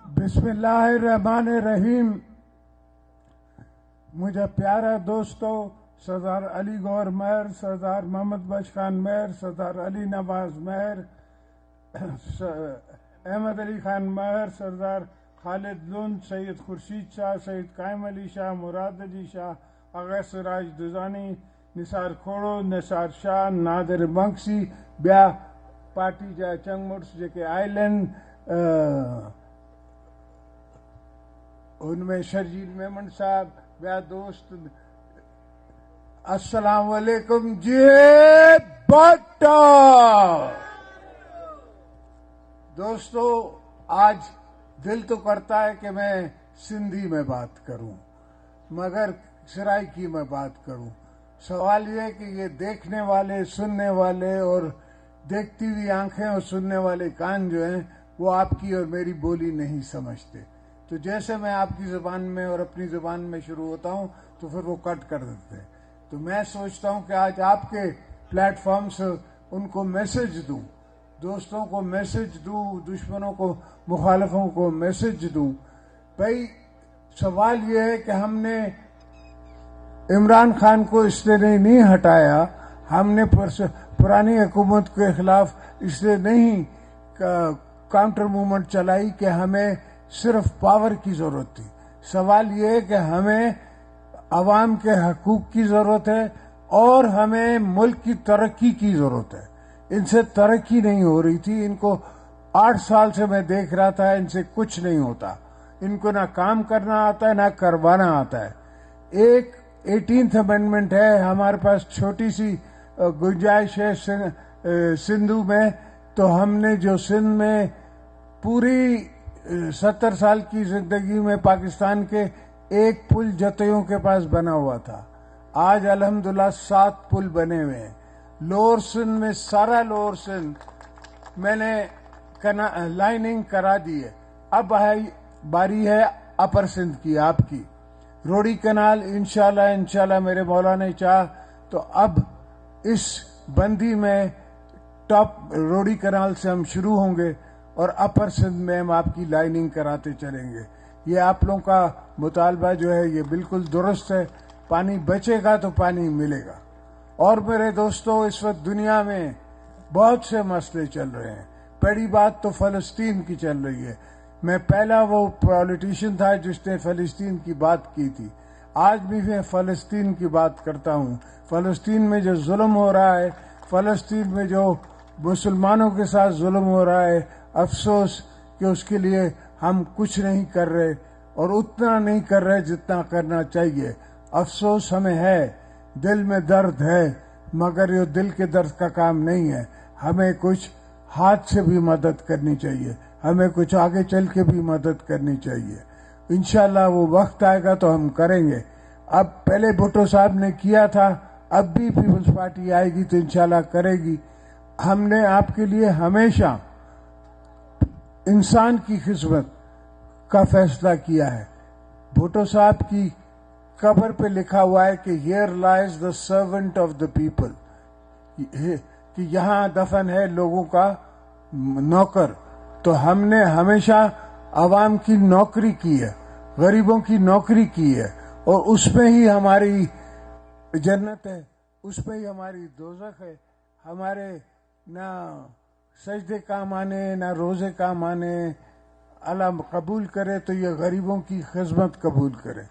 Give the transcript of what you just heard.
بسم اللہ الرحمن الرحیم. مجھے پیارا دوستو سردار علی گور مہر، سردار محمد بخش خان مہر، سردار علی نواز مہر، احمد علی خان مہر، سردار خالد لون، سید خورشید شاہ، سید قائم علی شاہ، مراد علی شاہ، آغا سراج دزانی، نثار کھوڑو، نثار شاہ، نادر بنکسی، بیا پارٹی جا چنگ مٹس جے آئلینڈ ان میں شرجیل میمن صاحب، بیا دوست السلام علیکم جی بٹا. دوستو آج دل تو کرتا ہے کہ میں سندھی میں بات کروں مگر سرائکی میں بات کروں. سوال یہ ہے کہ یہ دیکھنے والے، سننے والے اور دیکھتی ہوئی آنکھیں اور سننے والے کان جو ہیں وہ آپ کی اور میری بولی نہیں سمجھتے. تو جیسے میں آپ کی زبان میں اور اپنی زبان میں شروع ہوتا ہوں تو پھر وہ کٹ کر دیتے ہیں. تو میں سوچتا ہوں کہ آج آپ کے پلیٹ فارم سے ان کو میسج دوں، دوستوں کو میسج دوں، دشمنوں کو، مخالفوں کو میسج دوں. بھائی سوال یہ ہے کہ ہم نے عمران خان کو اس لیے نہیں ہٹایا، ہم نے پرانی حکومت کے خلاف اس لیے نہیں کاؤنٹر موومنٹ چلائی کہ ہمیں صرف پاور کی ضرورت تھی. سوال یہ ہے کہ ہمیں عوام کے حقوق کی ضرورت ہے اور ہمیں ملک کی ترقی کی ضرورت ہے. ان سے ترقی نہیں ہو رہی تھی. ان کو 8 سال سے میں دیکھ رہا تھا ان سے کچھ نہیں ہوتا. ان کو نہ کام کرنا آتا ہے نہ کروانا آتا ہے. ایک 18th امینڈمنٹ ہے ہمارے پاس، چھوٹی سی گنجائش ہے سندھو میں. تو ہم نے جو سندھ میں پوری 70 سال کی زندگی میں پاکستان کے ایک پل جتیوں کے پاس بنا ہوا تھا، آج الحمدللہ 7 پل بنے ہوئے ہیں. لوور سندھ میں سارا لوور سندھ میں نے لائننگ کرا دی ہے. اب باری ہے اپر سندھ کی، آپ کی روڑی کنال. انشاءاللہ میرے مولا نے چاہ تو اب اس بندی میں ٹاپ روڑی کنال سے ہم شروع ہوں گے اور اپر سندھ میں ہم آپ کی لائننگ کراتے چلیں گے. یہ آپ لوگوں کا مطالبہ جو ہے یہ بالکل درست ہے. پانی بچے گا تو پانی ملے گا. اور میرے دوستو اس وقت دنیا میں بہت سے مسئلے چل رہے ہیں. پہلی بات تو فلسطین کی چل رہی ہے. میں پہلا وہ پولیٹیشین تھا جس نے فلسطین کی بات کی تھی. آج بھی میں فلسطین کی بات کرتا ہوں. فلسطین میں جو ظلم ہو رہا ہے، فلسطین میں جو مسلمانوں کے ساتھ ظلم ہو رہا ہے، افسوس کہ اس کے لیے ہم کچھ نہیں کر رہے اور اتنا نہیں کر رہے جتنا کرنا چاہیے. افسوس ہمیں ہے، دل میں درد ہے، مگر یہ دل کے درد کا کام نہیں ہے. ہمیں کچھ ہاتھ سے بھی مدد کرنی چاہیے، ہمیں کچھ آگے چل کے بھی مدد کرنی چاہیے. انشاءاللہ وہ وقت آئے گا تو ہم کریں گے. اب پہلے بھٹو صاحب نے کیا تھا، اب بھی پیپلز پارٹی آئے گی تو انشاءاللہ کرے گی. ہم نے آپ کے لیے ہمیشہ انسان کی خدمت کا فیصلہ کیا ہے. بھٹو صاحب کی قبر پہ لکھا ہوا ہے کہ here lies the servant of the people, کہ یہاں دفن ہے لوگوں کا نوکر. تو ہم نے ہمیشہ عوام کی نوکری کی ہے، غریبوں کی نوکری کی ہے، اور اس میں ہی ہماری جنت ہے، اس میں ہی ہماری دوزخ ہے. ہمارے نہ سجدے کام آنے نہ روزے کام آنے. اللہ قبول کرے تو یہ غریبوں کی خدمت قبول کرے.